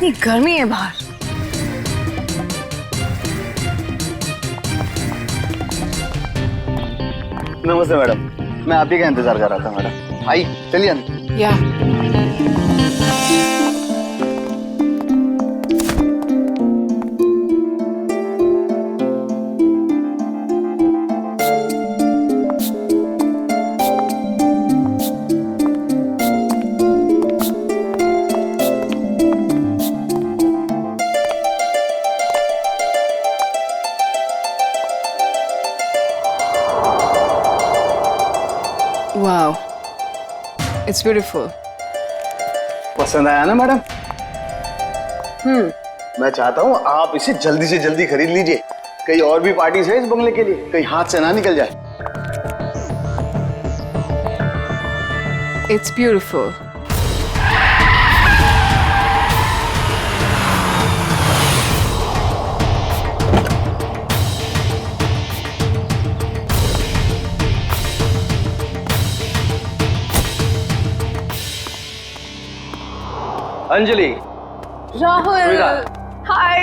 कितनी गर्मी है बाहर। नमस्ते मैडम, मैं आप ही का इंतजार कर रहा था मैडम। आई चलिए अंदर। या वाओ, इट्स ब्यूटीफुल। पसंद आया ना मैडम? मैं चाहता हूँ आप इसे जल्दी से जल्दी खरीद लीजिए। कई और भी पार्टीज है इस बंगले के लिए, कहीं हाथ से ना निकल जाए। It's beautiful. Anjali, Rahul, hi.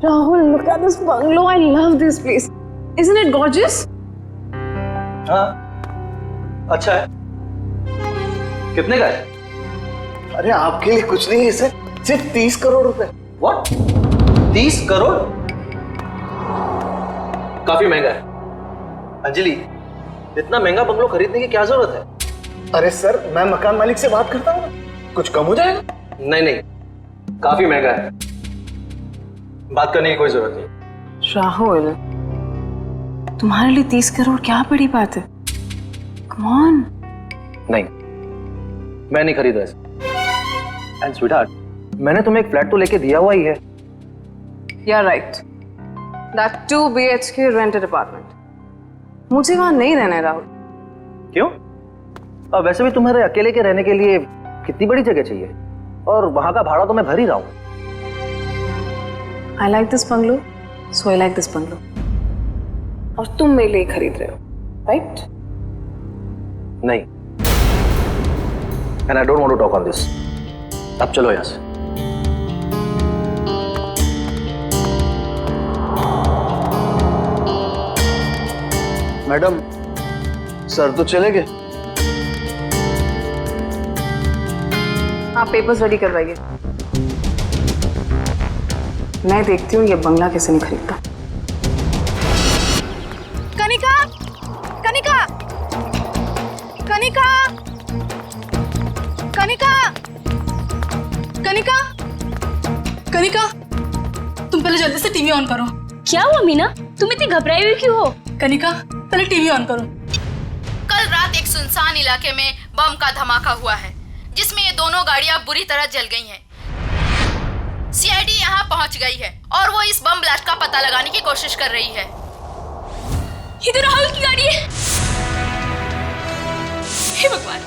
Rahul, look at this bungalow. I love this place. Isn't it gorgeous? हाँ, अच्छा है। कितने का है? अरे आपके लिए कुछ नहीं है सर, सिर्फ 30 करोड़ रुपए। What? 30 करोड़? काफी महंगा है। अंजलि, इतना महंगा बंगलो खरीदने की क्या जरूरत है? अरे सर, मैं मकान मालिक से बात करता हूँ, कुछ कम हो जाएगा। नहीं नहीं, काफी महंगा है, बात करने की कोई जरूरत नहीं। राहुल, तुम्हारे लिए 30 करोड़ क्या बड़ी बात है? Come on. नहीं, मैं नहीं खरीदा इसे। एंड स्वीटहार्ट, मैंने तुम्हें एक फ्लैट तो लेके दिया हुआ ही है। You're right. That 2 BHK rented apartment. मुझे वहां नहीं रहना है राहुल। क्यों? अब वैसे भी तुम्हारे अकेले के रहने के लिए कितनी बड़ी जगह चाहिए, और वहां का भाड़ा तो मैं भर ही रहा हूं। I like this bungalow, so I like this bungalow. और तुम मेरे लिए खरीद रहे हो, right? नहीं, and I don't want to talk on this. अब चलो यहां से। मैडम, सर तो चले गए। आप पेपर्स रेडी करवाइए। मैं देखती हूँ ये बंगला कैसे नहीं खरीदता। कनिका, कनिका, कनिका, कनिका, कनिका, कनिका, तुम पहले जल्दी से टीवी ऑन करो। क्या हुआ मीना, तुम इतनी घबराई हुई क्यों हो? कनिका, पहले टीवी ऑन करो। कल रात एक सुनसान इलाके में बम का धमाका हुआ है, जिसमें ये दोनों गाड़ियां बुरी तरह जल गई हैं। सीआईडी यहां पहुंच गई है और वो इस बम ब्लास्ट का पता लगाने की कोशिश कर रही है। ये तो राहुल की गाड़ी है। हे भगवान,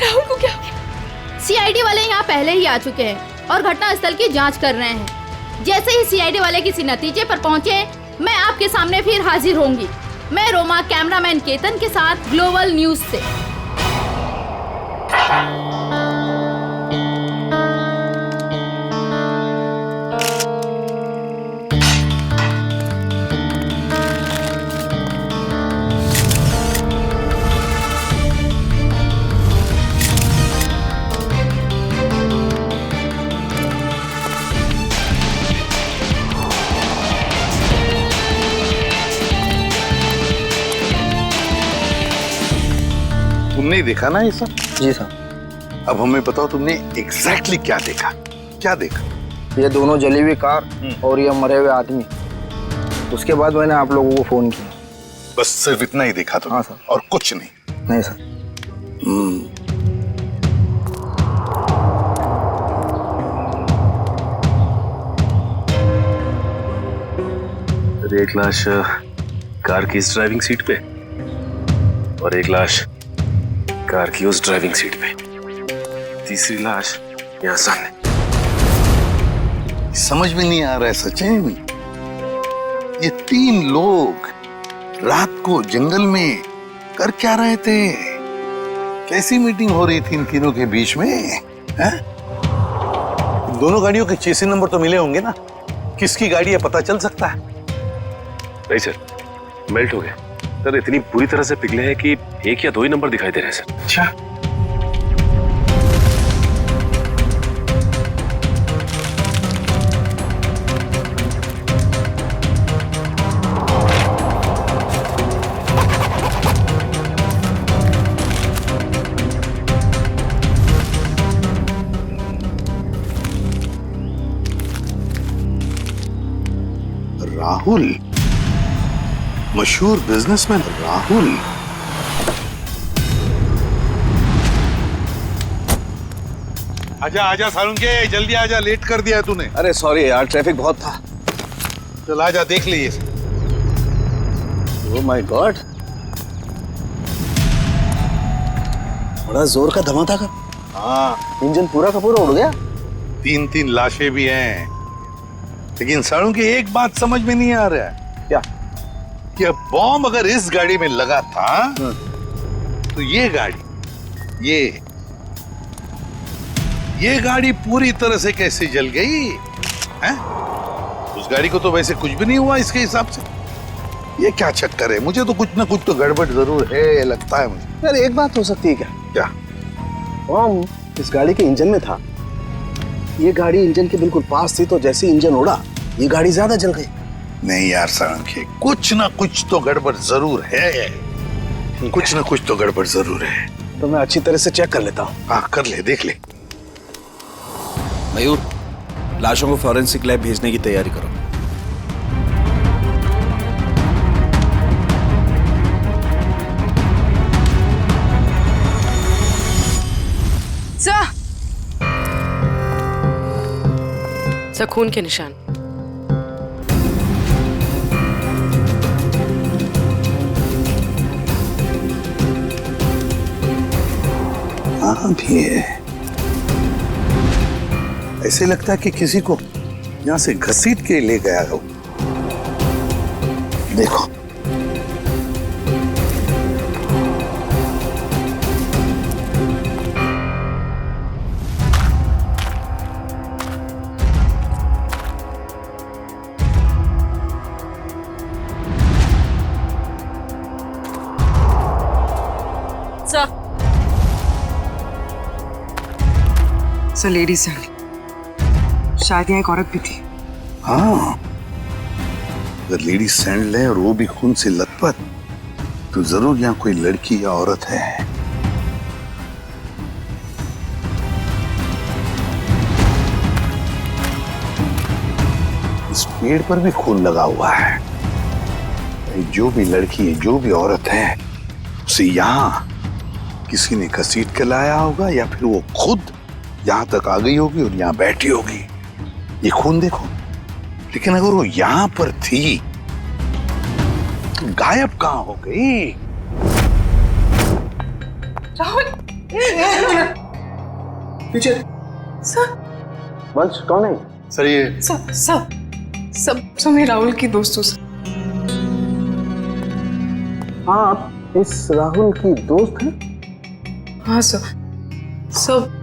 राहुल को क्या हो गया? सीआईडी वाले यहाँ पहले ही आ चुके हैं और घटनास्थल की जांच कर रहे हैं। जैसे ही सीआईडी वाले किसी नतीजे पर पहुंचे, मैं आपके सामने फिर हाजिर होंगी। मैं रोमा, कैमरामैन केतन के साथ ग्लोबल न्यूज से। तुमने देखा ना ये सब? जी साहब। अब हमें बताओ तुमने एग्जैक्टली क्या देखा? क्या देखा? ये दोनों जली हुई कार और ये मरे हुए आदमी। उसके बाद मैंने आप लोगों को फोन किया। बस सिर्फ इतना ही देखा तुमने? हाँ सर। और कुछ नहीं? नहीं सर। एक लाश कार की इस ड्राइविंग सीट पे और एक लाश कार की उस ड्राइविंग सीट पे, तीसरी लाश यहाँ सामने। समझ में नहीं आ रहा है सचिन, ये 3 लोग रात को जंगल में कर क्या रहे थे? कैसी मीटिंग हो रही थी इन तीनों के बीच में? है? दोनों गाड़ियों के चेसी नंबर तो मिले होंगे ना, किसकी गाड़ी है पता चल सकता है। नहीं सर, मेल्ट हो गए सर, इतनी बुरी तरह से पिघले हैं कि 1 या 2 ही नंबर दिखाई दे रहे हैं सर। अच्छा, राहुल, मशहूर बिजनेसमैन राहुल। आजा आजा सालुंके, जल्दी आजा, लेट कर दिया तूने। अरे सॉरी यार, ट्रैफिक बहुत था। चल आजा, देख लीजिए। ओह माय गॉड, बड़ा जोर का धमाका था। हाँ, इंजन पूरा का पूरा उड़ गया। 3 लाशें भी हैं, लेकिन सालुंके एक बात समझ में नहीं आ रहा है। क्या? कि अब बॉम्ब अगर इस गाड़ी में लगा था तो ये गाड़ी पूरी तरह से कैसे जल गई हैं? उस गाड़ी को तो वैसे कुछ भी नहीं हुआ इसके हिसाब से। ये क्या चक्कर है? मुझे तो कुछ ना कुछ तो गड़बड़ जरूर है, लगता है मुझे। यार एक बात हो सकती है क्या? क्या? बॉम्ब इस गाड़ी के इंजन में था। ये गाड़ी इंजन के बिल्कुल पास थी, तो जैसे इंजन उड़ा ये गाड़ी ज्यादा जल गई। नहीं यार सालुंके, कुछ ना कुछ तो गड़बड़ जरूर है। कुछ ना कुछ तो गड़बड़ जरूर है। तो मैं अच्छी तरह से चेक कर लेता हूँ। हाँ कर ले, देख ले। मयूर, लाशों को फॉरेंसिक लैब भेजने की तैयारी करो। सर, खून के निशान। हाँ भी है, ऐसे लगता है कि किसी को यहाँ से घसीट के ले गया हो। देखो, सर लेडी सैंडी, शायद यहाँ एक औरत भी थी। हाँ, अगर लेडी सैंडल है और वो भी खून से लथपथ, तो जरूर यहाँ कोई लड़की या औरत है। इस पेड़ पर भी खून लगा हुआ है। जो भी लड़की है, जो भी औरत है, उसे यहाँ किसी ने घसीट के लाया होगा, या फिर वो खुद यहाँ तक आ गई होगी और यहाँ बैठी होगी। ये खून देखो, लेकिन अगर वो यहाँ पर थी तो गायब कहाँ हो गई? राहुल, पीछे सर। वंश कौन है? सर ये सब मैं राहुल की दोस्त हूँ सर। हाँ, आप इस राहुल की दोस्त हैं? हाँ सर। सब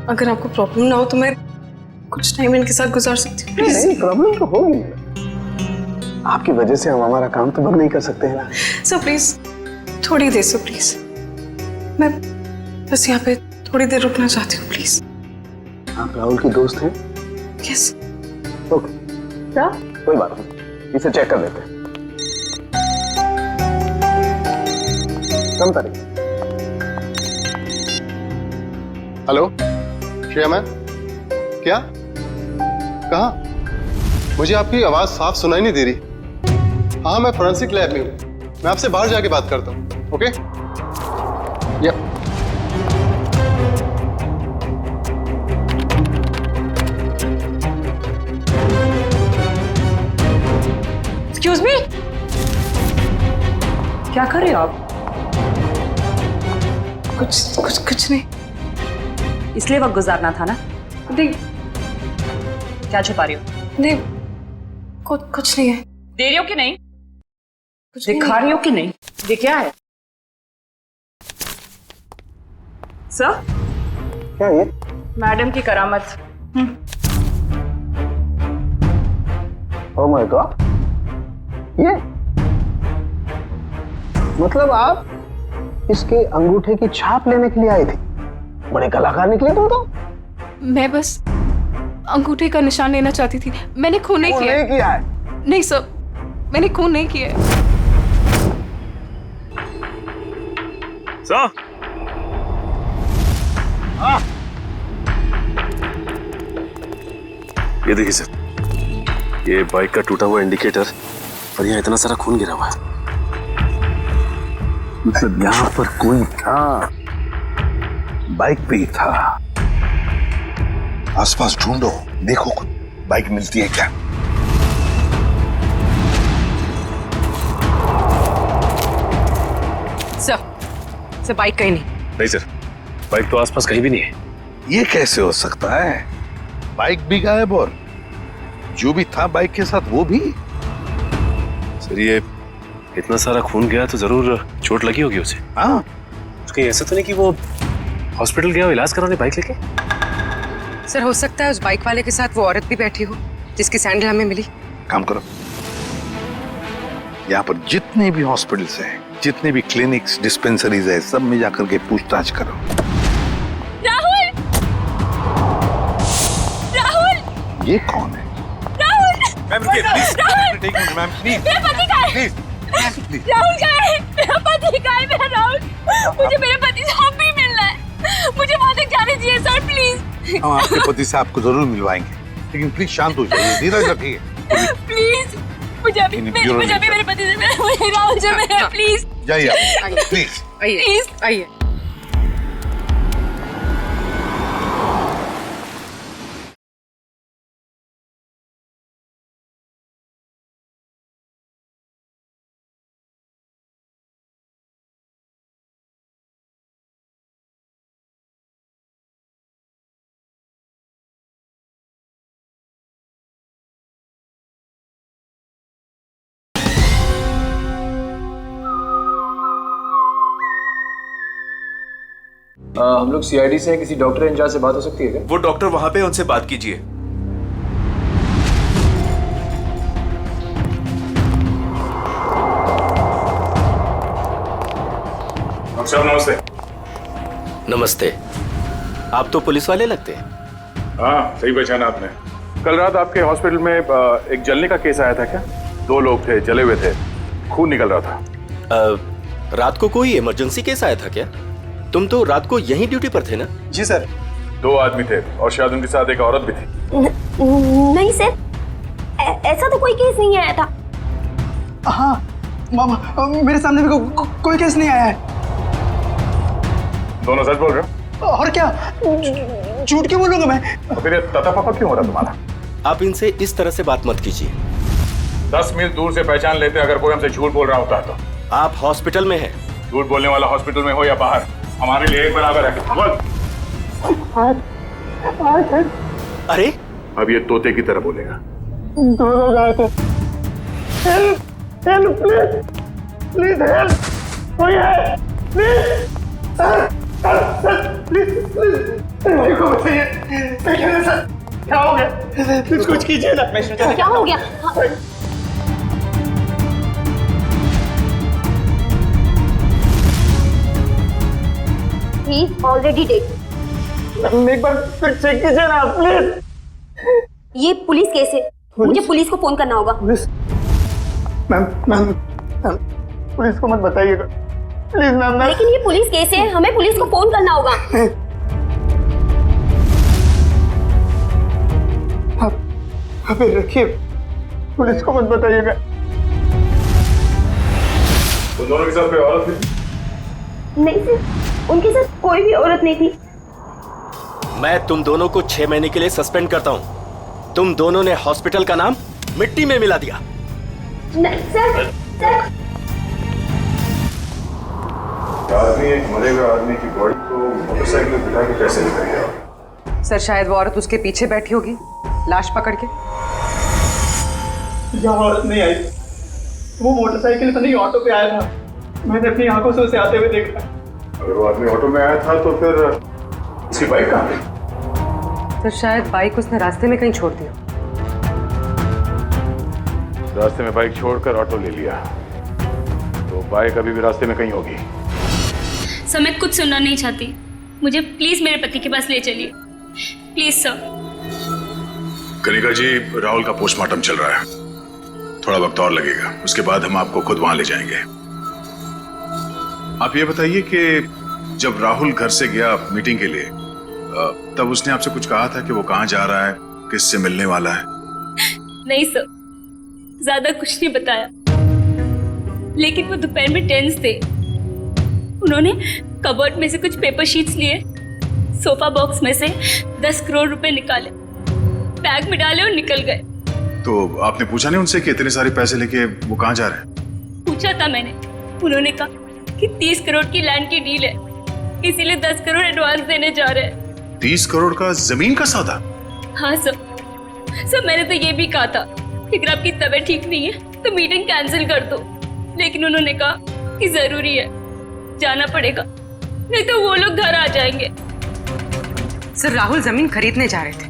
अगर आपको प्रॉब्लम ना हो तो मैं कुछ टाइम इनके साथ गुजार सकती हूँ। नहीं, प्रॉब्लम तो होगी। आपकी वजह से हम हमारा काम तो बंद नहीं कर सकते हैं ना। सर प्लीज थोड़ी देर सर, प्लीज मैं बस यहाँ पे थोड़ी देर रुकना चाहती हूँ, प्लीज। आप राहुल की दोस्त हैं? यस। ओके, क्या? कोई बात नहीं, इसे चेक कर लेते हैं। कम तारीख। हेलो श्रेया मैम, क्या? कहाँ? मुझे आपकी आवाज साफ सुनाई नहीं दे रही। हाँ, मैं फोरेंसिक लैब में हूँ। मैं आपसे बाहर जाके बात करता हूँ। ओके? या एक्सक्यूज मी, क्या कर रहे हो आप? कुछ नहीं। इसलिए वक्त गुजारना था ना? नहीं। क्या छुपा रही हो? नहीं, कुछ नहीं है। दे रही हो कि नहीं? कुछ दिखा रही हो कि नहीं? ये क्या है? सर, क्या ये? मैडम की करामत। ओह माय गॉड, ये मतलब आप इसके अंगूठे की छाप लेने के लिए आए थे? बड़े कलाकार निकले तुम तो। मैं बस अंगूठे का निशान लेना चाहती थी, मैंने खून नहीं किया। नहीं किया है? नहीं सर, मैंने खून नहीं किया है। सर, ये देखिए सर, ये बाइक का टूटा हुआ इंडिकेटर और यहाँ इतना सारा खून गिरा हुआ है। मतलब यहाँ पर कोई था, बाइक पे ही था। आसपास ढूंढो, देखो बाइक मिलती है क्या। सर बाइक कहीं नहीं। नहीं सर, बाइक तो आसपास कहीं भी नहीं है। ये कैसे हो सकता है? बाइक भी गायब और जो भी था बाइक के साथ वो भी। सर ये इतना सारा खून गया तो जरूर चोट लगी होगी उसे। हाँ, कहीं ऐसा तो नहीं कि वो हॉस्पिटल गया हो इलाज कराने बाइक लेके? सर हो सकता है उस बाइक वाले के साथ वो औरत भी बैठी हो जिसकी सैंडल हमें मिली। काम करो, यहाँ पर जितने भी हॉस्पिटल्स हैं, जितने भी क्लिनिक्स, डिस्पेंसरीज है, सब में जाकर के पूछताछ करो। राहुल! राहुल! ये कौन है? राहुल! मैम रुकिए, प्लीज। राहुल! Ma'am please. मेरा पति कहाँ है? राहुल कहाँ है? मेरा पति कहाँ है? मेरा राहुल, मुझे मेरे पति से अब भी मिलना है। मुझे वहां तक जाने दीजिए सर, प्लीज। हम आपके पति से आपको जरूर मिलवाएंगे, लेकिन प्लीज शांत हो जाइए, धीरज रखिए। प्लीज मुझे अभी मेरे पति से मिलना है। राहुल से मिलना, प्लीज। जाइए प्लीज। आइए आइए। हम लोग सीआईडी से हैं, किसी डॉक्टर इंचार्ज से बात हो सकती है क्या? वो डॉक्टर वहां पे, उनसे बात कीजिए। डॉक्टर साहब नमस्ते। नमस्ते। आप तो पुलिस वाले लगते हैं। हाँ सही पहचाना आपने। कल रात आपके हॉस्पिटल में एक जलने का केस आया था क्या? 2 लोग थे, जले हुए थे, खून निकल रहा था। रात को कोई इमरजेंसी केस आया था क्या? तुम तो रात को यहीं ड्यूटी पर थे ना? जी सर। 2 आदमी थे और शायद उनके साथ एक औरत भी थी। नहीं सर, ऐसा तो कोई केस नहीं आया था। हाँ मामा, मेरे सामने भी कोई केस नहीं आया है। दोनों सच बोल रहे हो? और क्या, झूठ क्यों बोलूंगा मैं? तो फिर ये तता पापा क्यों हो रहा तुम्हारा? आप इनसे इस तरह से बात मत कीजिए। 10 मील दूर से पहचान लेते अगर कोई हमसे झूठ बोल रहा होता है तो। आप हॉस्पिटल में हैं। झूठ बोलने वाला हॉस्पिटल में हो या बाहर, हमारे लिए एक बराबर है। बोल। अरे अब ये तोते की तरह बोलेगा। 2 लोग आए थे। हेल्प प्लीज, प्लीज हेल्प, कोई है? प्लीज मेरे को बताइए, क्या हो गया? प्लीज कुछ कीजिए ना। क्या हो गया? He is already dead. एक बार फिर चेक कीजिए ना प्लीज। ये पुलिस केस है, मुझे पुलिस को फोन करना होगा। पुलिस? मैम पुलिस को मत बताइएगा प्लीज मैम। लेकिन ये पुलिस केस है, हमें पुलिस को फोन करना होगा। आप रखिए, पुलिस को मत बताइएगा। उन दोनों के साथ कोई औरत थी? नहीं सर, उनके साथ कोई भी औरत नहीं थी। मैं तुम दोनों को 6 महीने के लिए सस्पेंड करता हूं। तुम दोनों ने हॉस्पिटल का नाम मिट्टी में मिला दिया। नहीं सर, आदमी एक मरे हुए आदमी की बॉडी को मोटरसाइकिल में बिठा के कैसे ले गया? सर शायद वो औरत उसके पीछे बैठी होगी लाश पकड़ के। यहाँ औरत नहीं आई, वो मोटरसाइकिल पर नहीं ऑटो पे आया था। मैंने अपनी आंखों से उसे आते हुए देखा। अगर वो आदमी ऑटो में आया था तो फिर उसकी बाइक कहाँ गई? तो शायद बाइक उसने रास्ते में कहीं छोड़ दिया। रास्ते में बाइक छोड़कर ऑटो ले लिया, तो बाइक अभी भी रास्ते में कहीं होगी। सर मैं कुछ सुनना नहीं चाहती, मुझे प्लीज मेरे पति के पास ले चलिए, प्लीज सर। कनिका जी, राहुल का पोस्टमार्टम चल रहा है, थोड़ा वक्त और लगेगा, उसके बाद हम आपको खुद वहां ले जाएंगे। आप ये बताइए कि जब राहुल घर से गया मीटिंग के लिए, तब उसने आपसे कुछ कहा था कि वो कहाँ जा रहा है, किससे मिलने वाला है? नहीं सर, ज्यादा कुछ नहीं बताया, लेकिन वो दोपहर में टेंस थे। उन्होंने कबर्ड में से कुछ पेपर शीट्स लिए, सोफा बॉक्स में से 10 करोड़ रुपए निकाले, बैग में डाले और निकल गए। तो आपने पूछा नहीं उनसे कि इतने सारे पैसे लेके वो कहाँ जा रहे हैं? पूछा था मैंने, उन्होंने कहा कि 30 करोड़ की लैंड की डील है, इसीलिए 10 करोड़ एडवांस देने जा रहे हैं। 30 करोड़ का जमीन का सौदा? हाँ सर, मैंने तो ये भी कहा था कि अगर आपकी तबीयत ठीक नहीं है तो मीटिंग कैंसिल कर दो, लेकिन उन्होंने कहा कि जरूरी है, जाना पड़ेगा, नहीं तो वो लोग घर आ जाएंगे। सर राहुल जमीन खरीदने जा रहे थे,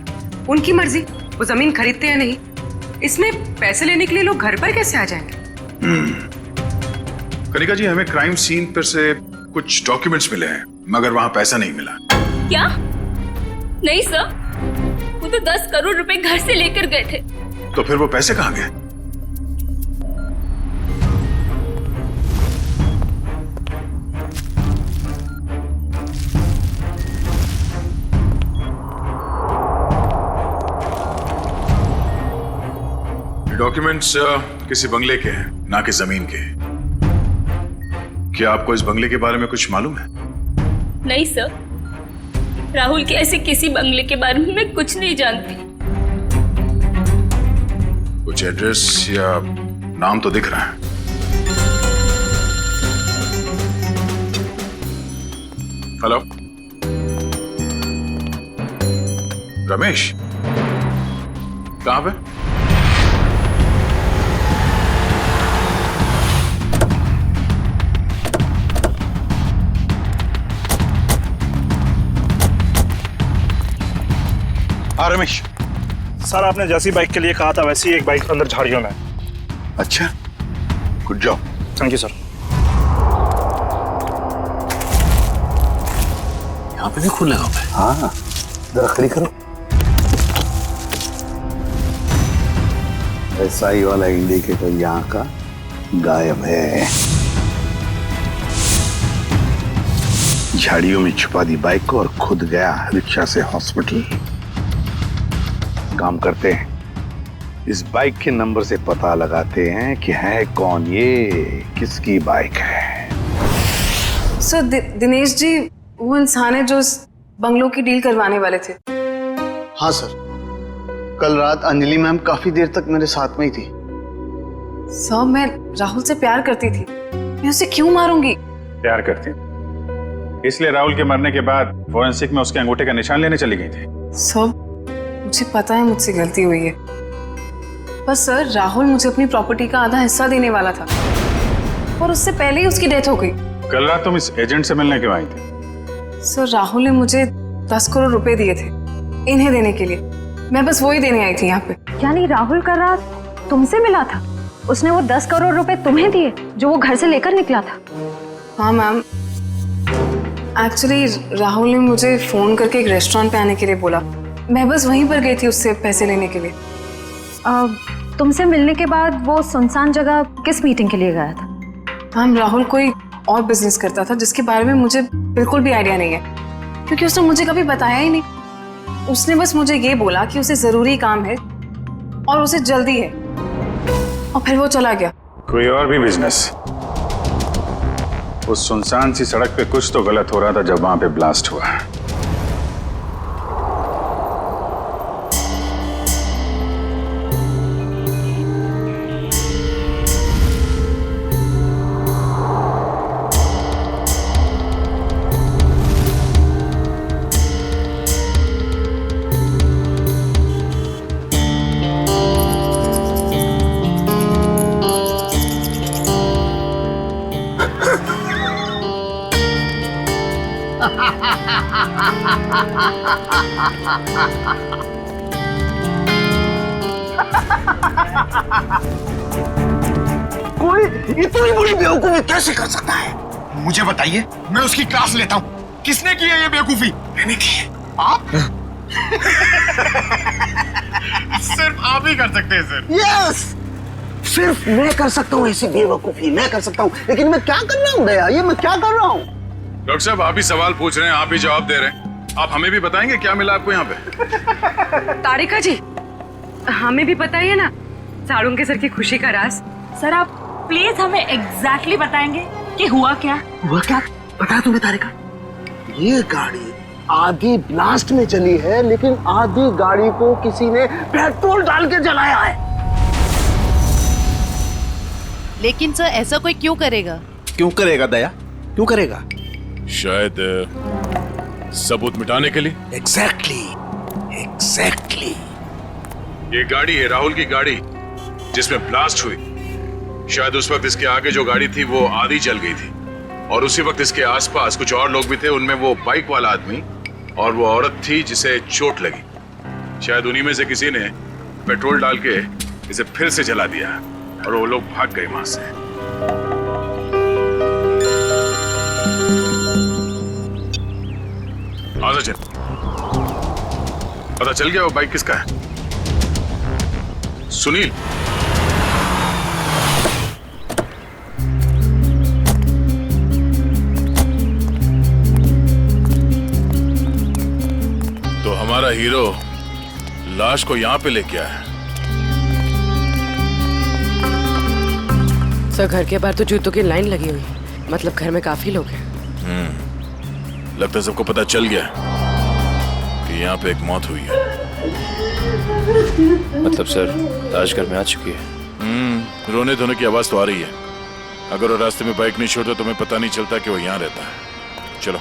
उनकी मर्जी, वो जमीन खरीदते या नहीं, इसमें पैसे लेने के लिए लोग घर पर कैसे आ जाएंगे? कनिका जी, हमें क्राइम सीन पर से कुछ डॉक्यूमेंट्स मिले हैं, मगर वहां पैसा नहीं मिला। क्या? नहीं सर, वो तो 10 करोड़ रुपए घर से लेकर गए थे। तो फिर वो पैसे कहाँ गए? डॉक्यूमेंट्स किसी बंगले के हैं, ना कि जमीन के। क्या आपको इस बंगले के बारे में कुछ मालूम है? नहीं सर, राहुल के ऐसे किसी बंगले के बारे में मैं कुछ नहीं जानती। कुछ एड्रेस या नाम तो दिख रहा है। हेलो, रमेश, कहां पे? हाँ रमेश। सर आपने जैसी बाइक के लिए कहा था वैसी एक बाइक अंदर झाड़ियों में। अच्छा, good job. Thank you sir. यहाँ पे भी खून लगा हुआ है। हाँ, जरा खड़ी करो। एसआई वाला इंडिकेटर यहाँ का गायब है। झाड़ियों में छुपा दी बाइक को और खुद गया रिक्शा से हॉस्पिटल। काम करते हैं, इस बाइक के नंबर से पता लगाते हैं कि है कौन ये, किसकी बाइक है। सर दिनेश जी वो इंसान है जो इस बंगलों की डील करवाने वाले थे। हाँ सर, कल रात अंजलि मैम काफी देर तक मेरे साथ में ही थी। सर मैं राहुल से प्यार करती थी, मैं उसे क्यों मारूंगी? प्यार करती? इसलिए राहुल के मरने के बाद फोरेंसिक में उसके अंगूठे का निशान लेने चली गई थी? सर मुझे पता है मुझसे गलती हुई है, पर सर राहुल मुझे अपनी प्रॉपर्टी का आधा हिस्सा देने वाला था और उससे पहले ही उसकी डेथ हो गई। कल रात तुम इस एजेंट से मिलने क्यों आई थी? सर राहुल ने मुझे 10 करोड़ रुपए दिए थे इन्हें देने के लिए, मैं बस वही देने आई थी यहाँ पे। यानी राहुल का रात तुमसे मिला था? उसने वो 10 करोड़ रुपए तुम्हें दिए जो वो घर से लेकर निकला था? हाँ मैम, एक्चुअली राहुल ने मुझे फोन करके एक रेस्टोरेंट पे आने के लिए बोला, मैं बस वहीं पर गई थी उससे पैसे लेने के लिए। तुमसे मिलने के बाद वो सुनसान जगह किस मीटिंग के लिए गया था? मैम राहुल कोई और बिजनेस करता था जिसके बारे में मुझे बिल्कुल भी आइडिया नहीं है, क्योंकि उसने मुझे कभी बताया ही नहीं। उसने बस मुझे ये बोला कि उसे जरूरी काम है और उसे जल्दी है, और फिर वो चला गया। कोई और भी बिजनेस? उस सुनसान सी सड़क पे कुछ तो गलत हो रहा था जब वहां पे ब्लास्ट हुआ। कोई इतनी बड़ी बेवकूफी कैसे कर सकता है? मुझे बताइए, मैं उसकी क्लास लेता हूँ। किसने की है ये बेवकूफी? मैंने की है। आप? सिर्फ आप ही कर सकते हैं सर। यस, सिर्फ मैं कर सकता हूँ ऐसी बेवकूफी, मैं कर सकता हूँ। लेकिन मैं क्या कर रहा हूँ दया, ये मैं क्या कर रहा हूँ? डॉक्टर साहब, आप ही सवाल पूछ रहे हैं, आप ही जवाब दे रहे हैं। आप हमें भी बताएंगे क्या मिला आपको यहाँ पे? तारिका जी, हमें भी बताइए ना साड़ुंके सर की खुशी का राज। सर आप प्लीज हमें एग्जैक्टली बताएंगे कि हुआ क्या? हुआ क्या? बता तुम्हें तारिका, ये गाड़ी आधी ब्लास्ट में चली है, लेकिन आधी गाड़ी को किसी ने पेट्रोल डाल के जलाया है। लेकिन सर ऐसा कोई क्यों करेगा? क्यों करेगा दया, क्यों करेगा? शायद सबूत मिटाने के लिए। एग्जैक्टली। ये गाड़ी है राहुल की गाड़ी जिसमें ब्लास्ट हुई। शायद उस वक्त इसके आगे जो गाड़ी थी वो आधी जल गई थी, और उसी वक्त इसके आसपास कुछ और लोग भी थे। उनमें वो बाइक वाला आदमी और वो औरत थी जिसे चोट लगी। शायद उन्हीं में से किसी ने पेट्रोल डाल के इसे फिर से जला दिया और वो लोग भाग गए वहां से। पता चल गया वो बाइक किसका है? सुनील। तो हमारा हीरो लाश को यहाँ पे लेके आया है। सर घर के बाहर तो जूतों की लाइन लगी हुई है, मतलब घर में काफी लोग हैं। लगता है सबको पता चल गया कि यहाँ पे एक मौत हुई है। मतलब सर लाश घर में आ चुकी है। रोने धोने की आवाज तो आ रही है। अगर वो रास्ते में बाइक नहीं छोड़ता तो हमें पता नहीं चलता कि वो यहाँ रहता है। चलो।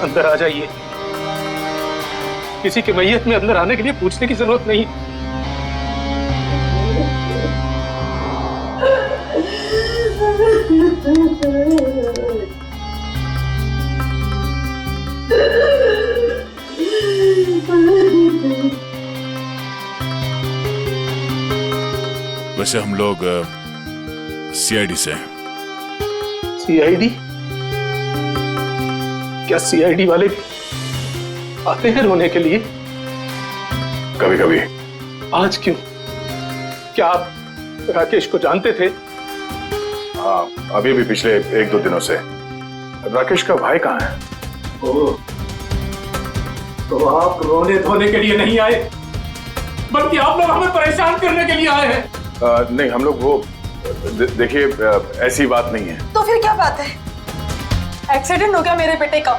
अंदर आ जाइए। किसी की मैयत में अंदर आने के लिए पूछने की जरूरत नहीं। वैसे हम लोग सीआईडी से हैं। सीआईडी? क्या सीआईडी वाले आते हैं रोने के लिए? कभी कभी। आज क्यों? क्या आप राकेश को जानते थे? हाँ, अभी भी पिछले 1-2 दिनों से। राकेश का भाई कहाँ है? तो आप रोने धोने के लिए नहीं आए, बल्कि आप लोग हमें परेशान करने के लिए आए हैं। नहीं, हम लोग वो देखिए ऐसी बात नहीं है। तो फिर क्या बात है? एक्सीडेंट हो गया मेरे बेटे का,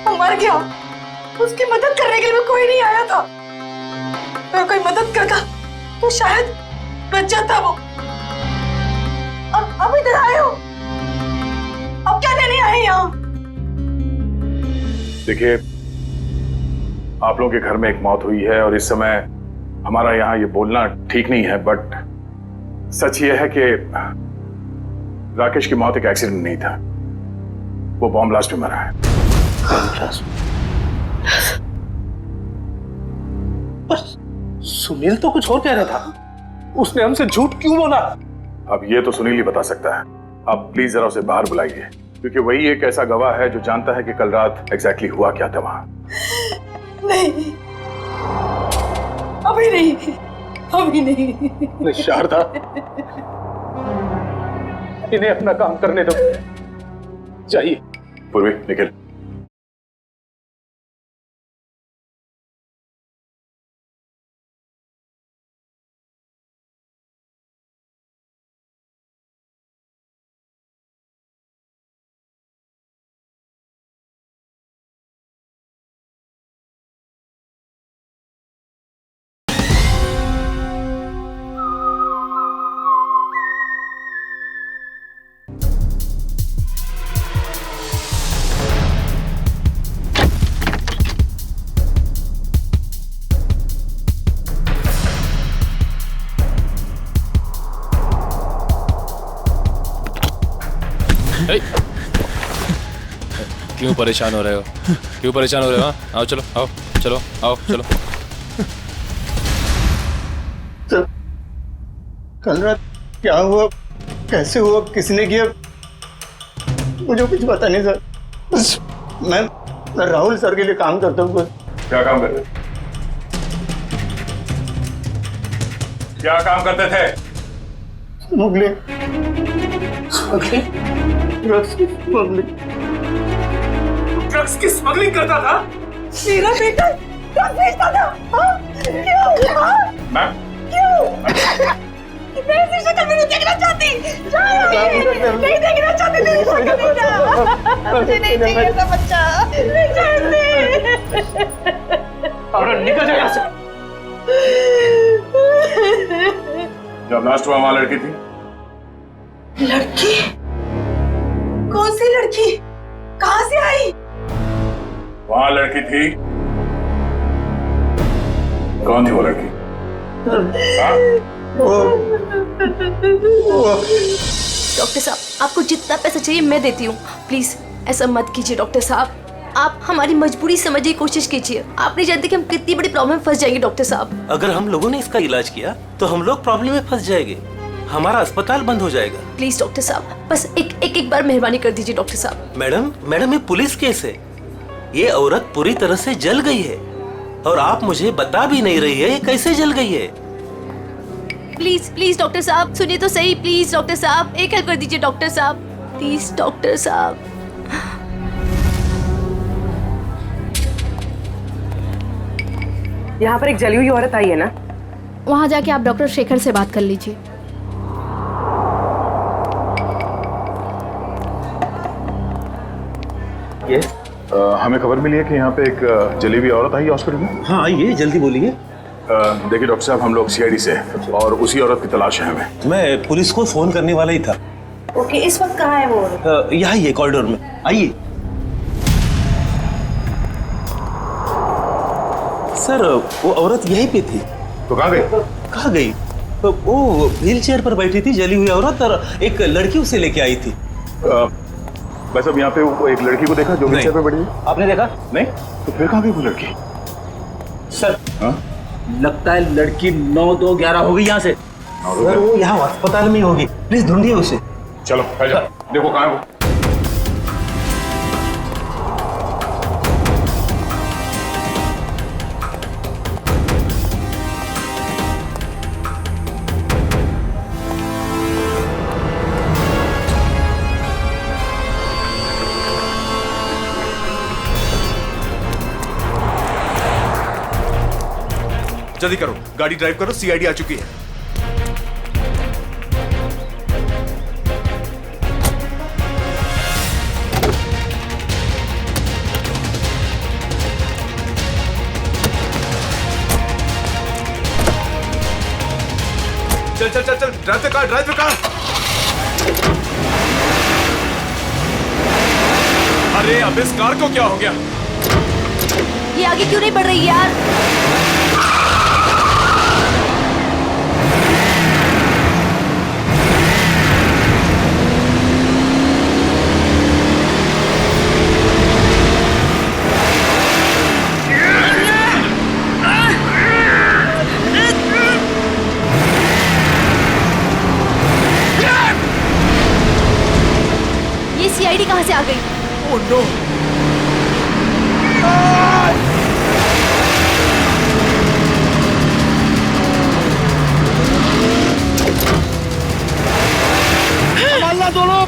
वो मर गया। उसकी मदद करने के लिए कोई नहीं आया था। अगर कोई मदद करता तो शायद बच जाता वो। अब इधर आए हो, अब क्या लेने आए यहाँ? देखिए, आप लोगों के घर में एक मौत हुई है और इस समय हमारा यहाँ ये बोलना ठीक नहीं है, बट सच ये है कि राकेश की मौत एक एक्सीडेंट नहीं था, वो बॉम्ब ब्लास्ट में मरा है। बस सुनील तो कुछ और कह रहा था, उसने हमसे झूठ क्यों बोला? अब ये तो सुनील ही बता सकता है। आप प्लीज जरा उसे बाहर बुलाइए, क्योंकि वही एक ऐसा गवाह है जो जानता है कि कल रात एग्जैक्टली हुआ क्या था वहां। नहीं, अभी नहीं। शारदा, इन्हें अपना काम करने दो। जाइए। पूर्वी, निकल। क्यों परेशान हो रहे हो? क्यों परेशान हो रहे हो? हाँ? आओ चलो, आओ चलो, आओ चलो। कल रात क्या हुआ, कैसे हुआ, किसने किया, मुझे कुछ पता नहीं सर। बस मैं राहुल सर के लिए काम करता हूँ। क्या काम करते थे? क्या काम करते थे? स्मगलिंग, ड्रग्स की स्मगलिंग। ड्रग्स की स्मगलिंग करता था? मेरा बेटा ड्रग्स बेचता था? हाँ? क्यों? हाँ? मैम क्यों? मैं ऐसी शक्ल में नहीं देखना चाहती। नहीं देखना चाहती तेरी शक्ल में क्या? मुझे नहीं चाहिए ऐसा बच्चा। नहीं चाहती। और निकल जा यहाँ से। जब लास्ट हुआ वहां लड़की थी? लड़की? कौन सी लड़की? कहाँ से आई? वहां लड़की थी। कौन थी वो लड़की? डॉक्टर साहब, आपको जितना पैसा चाहिए मैं देती हूँ। प्लीज ऐसा मत कीजिए डॉक्टर साहब। आप हमारी मजबूरी समझने की कोशिश कीजिए। आप नहीं जानते कि हम कितनी बड़ी प्रॉब्लम में फंस जाएंगे डॉक्टर साहब। अगर हम लोगों ने इसका इलाज किया तो हम लोग प्रॉब्लम में फंस जाएंगे, हमारा अस्पताल बंद हो जाएगा। प्लीज डॉक्टर साहब, बस एक बार मेहरबानी कर दीजिए डॉक्टर साहब। मैडम ये पुलिस केस है। ये औरत पूरी तरह से जल गई है और आप मुझे बता भी नहीं रही है ये कैसे जल गई है। प्लीज डॉक्टर साहब सुनिए तो सही। प्लीज डॉक्टर साहब एक हेल्प कर दीजिए डॉक्टर साहब। प्लीज डॉक्टर साहब। यहाँ पर एक जली हुई औरत आई है ना? वहाँ जाके आप डॉक्टर शेखर से बात कर लीजिए। हमें खबर मिली है कि यहाँ पे एक जली हुई औरत आई है हॉस्पिटल में। हाँ आइए, जल्दी बोलिए। देखिए डॉक्टर साहब, हम लोग सीआईडी से हैं और उसी औरत की तलाश है हमें। मैं पुलिस को फोन करने वाला ही था। ओके, इस वक्त कहाँ है वो? यहाँ ही है कॉरिडोर में, आइए। सर वो औरत यहीं पे थी। तो कहाँ गई? कहाँ गई? वो व्हील चेयर पर बैठी थी जली हुई औरत, और एक लड़की उसे लेके आई थी। बस अब यहाँ पे वो एक लड़की को देखा जो व्हील चेयर पे बैठी है। आपने देखा? नहीं। तो फिर कहाँ गई वो लड़की? सर लगता है लड़की 9-2-11 हो गई यहाँ से। सर वो यहाँ अस्पताल में होगी, प्लीज ढूंढिए उसे। चलो देखो कहाँ है वो। जल्दी करो, गाड़ी ड्राइव करो, सीआईडी आ चुकी है। चल चल चल चल, drive the car, drive the car. अरे अब इस कार को क्या हो गया? ये आगे क्यों नहीं बढ़ रही यार? ये सीआईडी कहाँ से आ गई? Oh no! संभालना दोनों,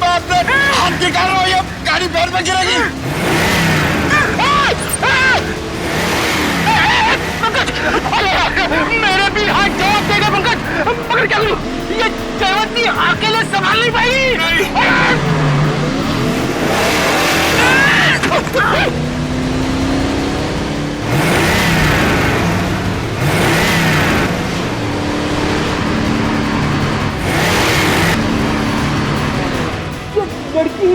हाथ निकाल रहा हूँ, ये गाड़ी पैर में गिरेगी। मेरे भी हाथ जवाब देगा पंकज। पकड़ क्या करूं? ये जयवंती अकेले संभाल नहीं पाई। लड़की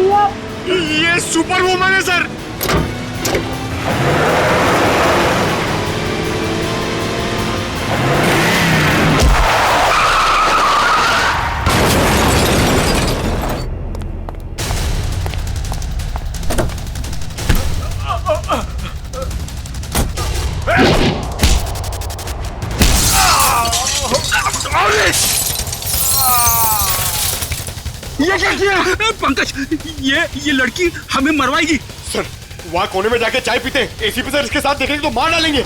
ये सुपर वुमन है सर। ये क्या किया पंकज? ये लड़की हमें मरवाएगी। सर वहाँ कोने में जाके चाय पीते हैं। एसीपी सर इसके साथ देखेंगे तो मार डालेंगे।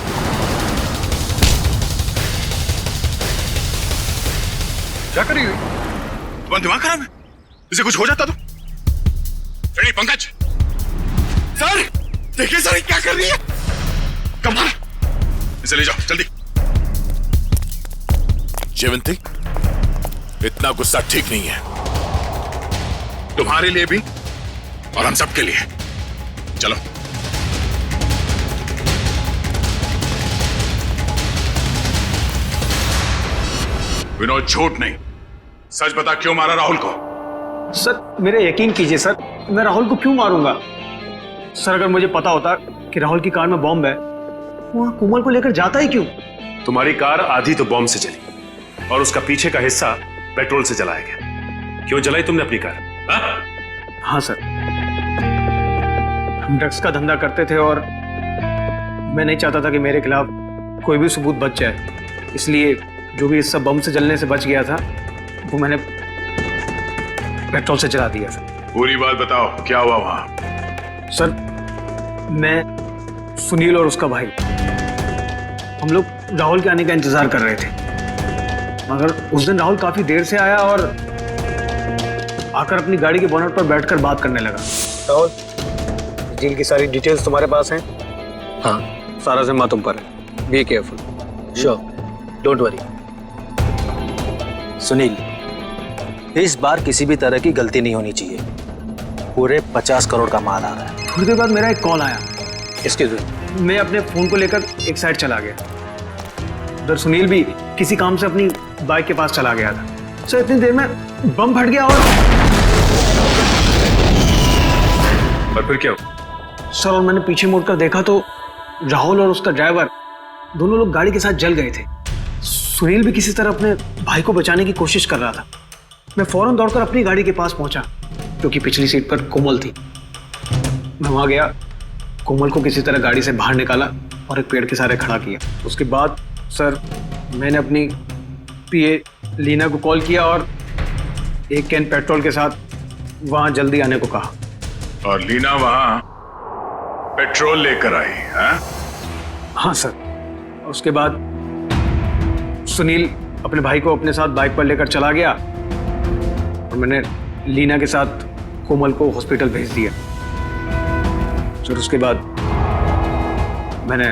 क्या करेगी? तुम्हारा दिमाग खराब है? इसे कुछ हो जाता तो? फ्रेडी, पंकज, सर देखिए सर क्या कर रही है। कमाल, इसे ले जाओ जल्दी। जयवंती, इतना गुस्सा ठीक नहीं है। तुम्हारे लिए भी और हम सबके लिए। चलो। विनोद, झूठ नहीं, सच बता, क्यों मारा राहुल को? सर मेरे यकीन कीजिए सर, मैं राहुल को क्यों मारूंगा? सर अगर मुझे पता होता कि राहुल की कार में बॉम्ब है, वहां कोमल को लेकर जाता ही क्यों? तुम्हारी कार आधी तो बॉम्ब से जली और उसका पीछे का हिस्सा पेट्रोल से जलाया गया। क्यों जलाई तुमने अपनी कार? हाँ सर, हम ड्रग्स का धंधा करते थे और मैं नहीं चाहता था कि मेरे खिलाफ कोई भी सबूत बच जाए, इसलिए जो भी हिस्सा बम से जलने से बच गया था वो मैंने पेट्रोल से जला दिया था। पूरी बात बताओ, क्या हुआ वहां? सर मैं, सुनील और उसका भाई, हम लोग राहुल के आने का इंतजार कर रहे थे, मगर उस दिन राहुल काफी देर से आया और आकर अपनी गाड़ी के बोनट पर बैठकर बात करने लगा। राहुल, डील की सारी डिटेल्स तुम्हारे पास हैं? हाँ, सारा जिम्मा तुम पर है। Be careful. Sure, don't worry. Sunil, इस बार किसी भी तरह की गलती नहीं होनी चाहिए। पूरे 50 करोड़ का माल आ रहा है। थोड़ी देर बाद मेरा एक कॉल आया। इसके मैं अपने फोन को लेकर एक साइड चला गया। उधर सुनील भी किसी काम से अपनी बाइक के पास चला गया था। सर इतनी देर में बम फट गया और फिर क्या हुआ? सर और मैंने पीछे मुड़कर देखा तो राहुल और उसका ड्राइवर दोनों लोग गाड़ी के साथ जल गए थे। सुनील भी किसी तरह अपने भाई को बचाने की कोशिश कर रहा था। मैं फौरन दौड़कर अपनी गाड़ी के पास पहुंचा, क्योंकि पिछली सीट पर कोमल थी। मैं वहां गया, कोमल को किसी तरह गाड़ी से बाहर निकाला और एक पेड़ के सहारे खड़ा किया। उसके बाद सर मैंने अपनी पीए लीना को कॉल किया और एक कैन पेट्रोल के साथ वहां जल्दी आने को कहा। और लीना वहां पेट्रोल लेकर आई? हाँ सर। उसके बाद सुनील अपने भाई को अपने साथ बाइक पर लेकर चला गया और मैंने लीना के साथ कोमल को हॉस्पिटल भेज दिया। सर उसके बाद मैंने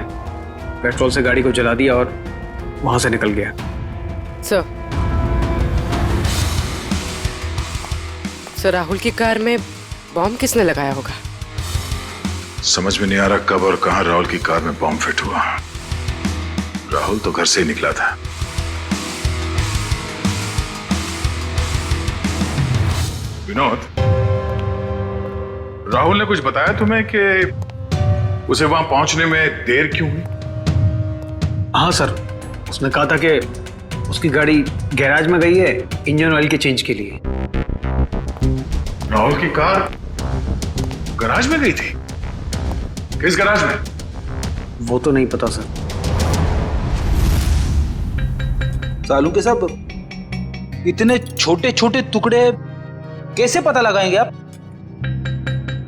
पेट्रोल से गाड़ी को जला दिया और वहां से निकल गया। सर राहुल की कार में बॉम्ब किसने लगाया होगा? समझ में नहीं आ रहा कब और कहां राहुल की कार में बॉम्ब फिट हुआ। राहुल तो घर से ही निकला था। विनोद, राहुल ने कुछ बताया तुम्हें कि उसे वहां पहुंचने में देर क्यों हुई? हाँ सर, उसने कहा था कि उसकी गाड़ी गैराज में गई है इंजन ऑयल के चेंज के लिए। राहुल की कार गैराज में गई थी? किस गैराज में? वो तो नहीं पता सर। सालू के सब इतने छोटे छोटे टुकड़े कैसे पता लगाएंगे आप?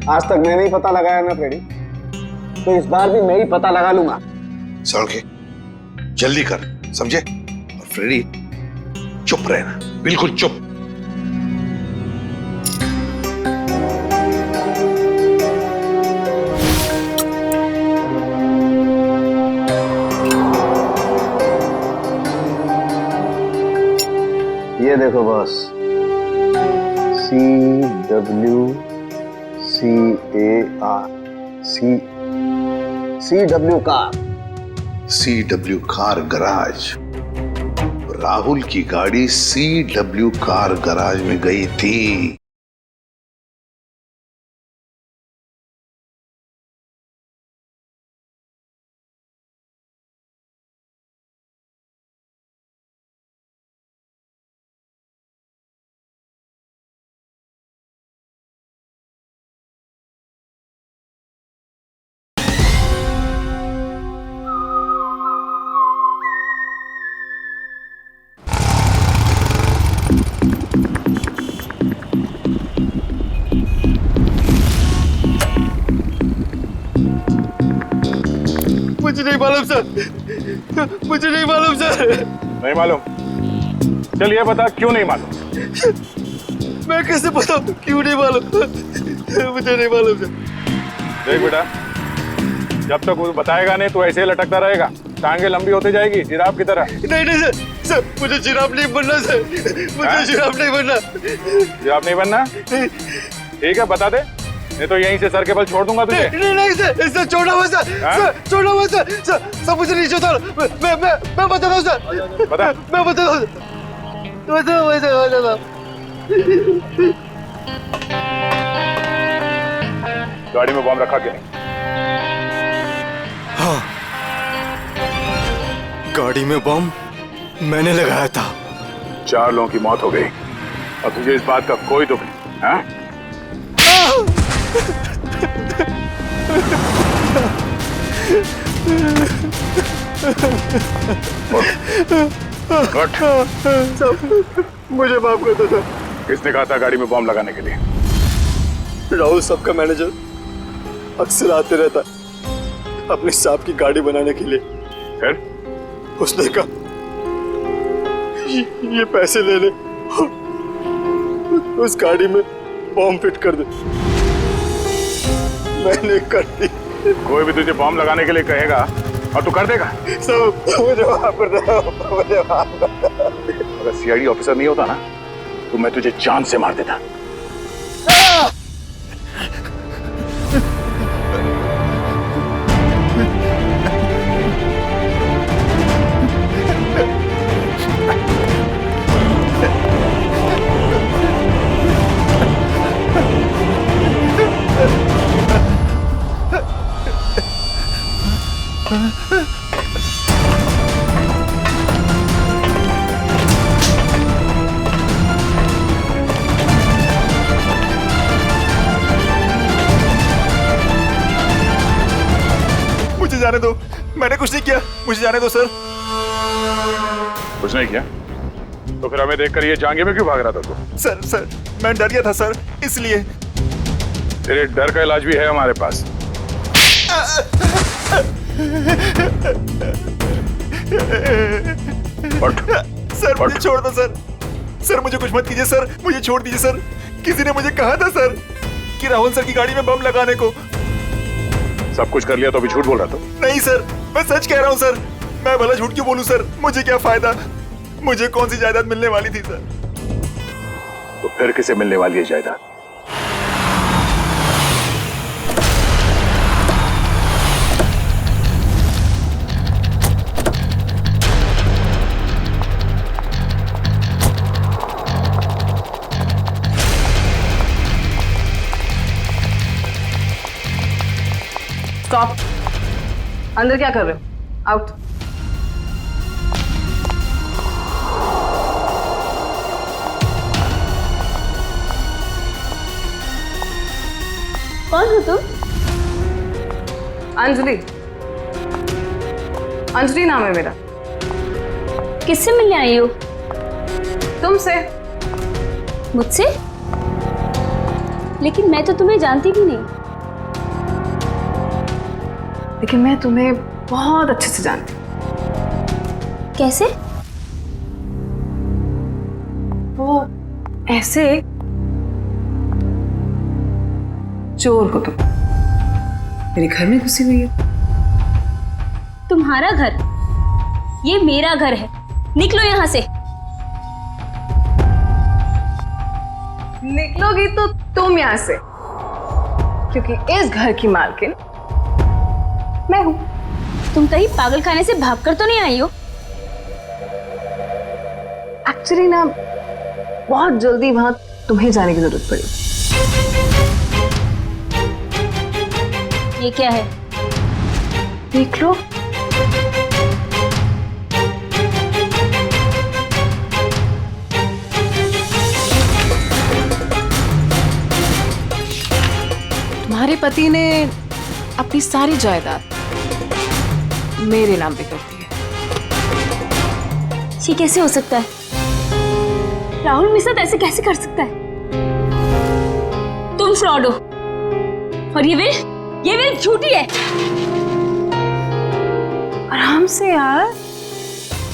आज तक मैंने ही पता लगाया ना फ्रेडी, तो इस बार भी मैं ही पता लगा लूंगा। सड़के जल्दी कर, समझे? और फ्रेडी चुप रहना, बिल्कुल चुप। ये देखो boss, CWCAR car. CW car garage. Rahul की गाड़ी CW कार गराज में गई थी। मुझे नहीं मालूम सर, मुझे नहीं मालूम सर। नहीं मालूम? चलिए बता क्यों नहीं मालूम? मैं कैसे बताऊं क्यों नहीं मालूम? मुझे नहीं मालूम सर। देख बेटा, जब तक वो बताएगा नहीं तो ऐसे ही लटकता रहेगा, टांगे लंबी होती जाएगी जिराफ की तरह। नहीं नहीं सर, सर मुझे जिराफ नहीं बनना सर, मुझे जिराफ नहीं बनना। जिराफ नहीं बनना? ठीक है बता दे, नहीं तो यहीं से सर के बल छोड़ दूंगा तुझे। नहीं नहीं सर, सर छोड़ना मत सर, सर छोड़ना मत सर, सर मुझे नहीं छोड़ता। मैं बताता हूँ सर, बता। मैं बताता हूँ, बताता। गाड़ी में बम रखा क्या नहीं? हाँ, गाड़ी में बम मैंने लगाया था। 4 लोगों की मौत हो गई और तुझे इस बात का कोई दुख नहीं, हाँ? मुझे माफ कर दो सर। किसने कहा था गाड़ी में बम लगाने के लिए? राहुल सबका मैनेजर अक्सर आते रहता है अपने सांप की गाड़ी बनाने के लिए। फिर उसने कहा ये पैसे ले ले, उस गाड़ी में बम फिट कर दे। मैंने कर दी। कोई भी तुझे बम लगाने के लिए कहेगा और तू कर देगा? सब मुझे माफ कर दो, मुझे माफ कर दो। अगर सीआईडी ऑफिसर नहीं होता ना तो मैं तुझे जान से मार देता। मुझे जाने दो, मैंने कुछ नहीं किया, मुझे जाने दो सर। कुछ नहीं किया तो फिर हमें देखकर ये जांघे में क्यों भाग रहा था तू? सर मैं डर गया था सर, इसलिए। तेरे डर का इलाज भी है हमारे पास। सर मुझे छोड़ दो सर, सर मुझे कुछ मत कीजिए सर, मुझे छोड़ दीजिए सर। किसी ने मुझे कहा था सर कि राहुल सर की गाड़ी में बम लगाने को। सब कुछ कर लिया तो अभी झूठ बोल रहा था? नहीं सर, मैं सच कह रहा हूँ सर। मैं भला झूठ क्यों बोलूं सर, मुझे क्या फायदा, मुझे कौन सी जायदाद मिलने वाली थी सर। तो फिर किसे मिलने वाली है जायदाद? स्टॉप। अंदर क्या कर रहे हो? आउट। कौन हो तुम? अंजलि। अंजलि नाम है मेरा। किससे मिलने आई हो? तुमसे। मुझसे? लेकिन मैं तो तुम्हें जानती भी नहीं। लेकिन मैं तुम्हें बहुत अच्छे से जानती हूँ। कैसे? वो ऐसे चोर को तुम मेरे घर में घुसी हुई है। तुम्हारा घर? ये मेरा घर है, निकलो यहाँ से। निकलोगी तो तुम यहाँ से, क्योंकि इस घर की मालकिन मैं हूं। तुम कहीं पागल खाने से भागकर तो नहीं आई हो? एक्चुअली ना बहुत जल्दी वहां तुम्हें जाने की जरूरत पड़ी। ये क्या है? देख लो। तुम्हारे पति ने अपनी सारी जायदाद मेरे नाम पे कर दी है। ये कैसे हो सकता है? राहुल मेरे साथ ऐसे कैसे कर सकता है? तुम फ्रॉड हो और ये विल झूठी है। आराम से यार,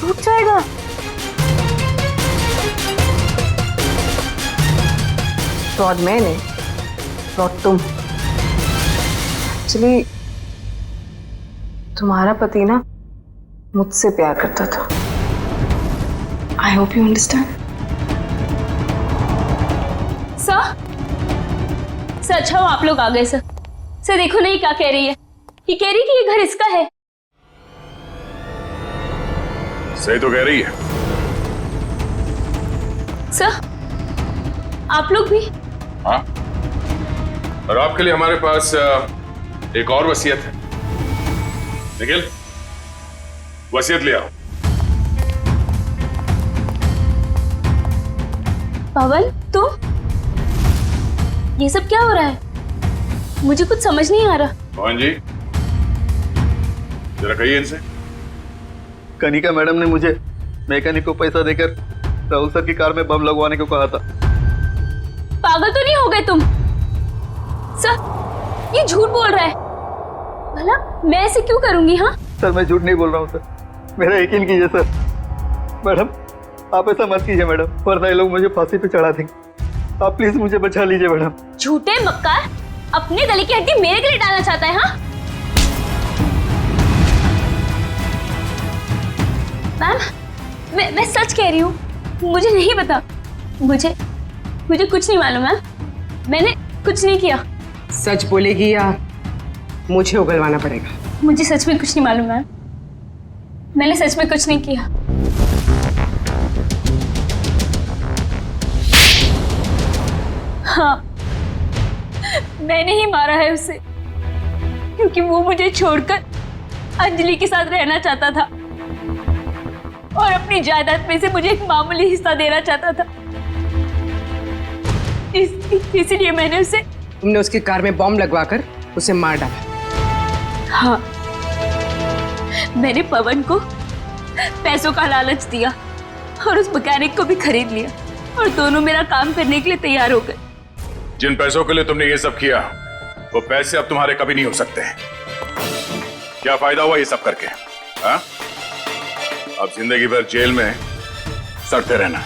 टूट जाएगा। फ्रॉड मैं नहीं, फ्रॉड तुम। एक्चुअली तुम्हारा पति ना मुझसे प्यार करता था। I hope you understand. Sir अच्छा हो आप लोग आ गए सर। सर देखो नहीं क्या कह रही है, ये कह रही कि ये घर इसका है। सही तो कह रही है। सर आप लोग भी? हाँ, और आपके लिए हमारे पास एक और वसीयत है। निखिल, वसीयत ले आओ। पवन तुम, ये सब क्या हो रहा है? मुझे कुछ समझ नहीं आ रहा। मोहन जी जरा कहिए इनसे। कनिका मैडम ने मुझे मैकेनिक को पैसा देकर राहुल सर की कार में बम लगवाने को कहा था। पागल तो नहीं हो गए तुम? सर ये झूठ बोल रहा है। भला मैं ऐसे क्यों करूंगी? हाँ सर मैं झूठ नहीं बोल रहा हूँ सर, मेरा यकीन कीजिए सर। मैडम आप ऐसा मत कीजिए मैडम, वरना ये लोग मुझे फांसी पे चढ़ा देंगे। आप प्लीज मुझे बचा लीजिए मैडम। झूठे मक्कार, अपने गले की हड्डी मेरे गले डालना चाहता है? हाँ मैम मैं सच कह रही हूँ, मुझे नहीं पता। मुझे कुछ नहीं मालूम मैम, मैंने कुछ नहीं किया। सच बोलेगी या मुझे उगलवाना पड़ेगा? मुझे सच में कुछ नहीं मालूम मैम, मैंने सच में कुछ नहीं किया। हाँ मैंने ही मारा है उसे, क्योंकि वो मुझे छोड़कर अंजलि के साथ रहना चाहता था और अपनी जायदाद में से मुझे एक मामूली हिस्सा देना चाहता था। इसलिए मैंने उसे, तुमने उसकी कार में बॉम्ब लगवाकर उसे मार डाला? हाँ मैंने पवन को पैसों का लालच दिया और उस मैकेनिक को भी खरीद लिया और दोनों मेरा काम करने के लिए तैयार हो गए। जिन पैसों के लिए तुमने ये सब किया, वो पैसे अब तुम्हारे कभी नहीं हो सकते। क्या फायदा हुआ ये सब करके? हाँ अब जिंदगी भर जेल में सड़ते रहना।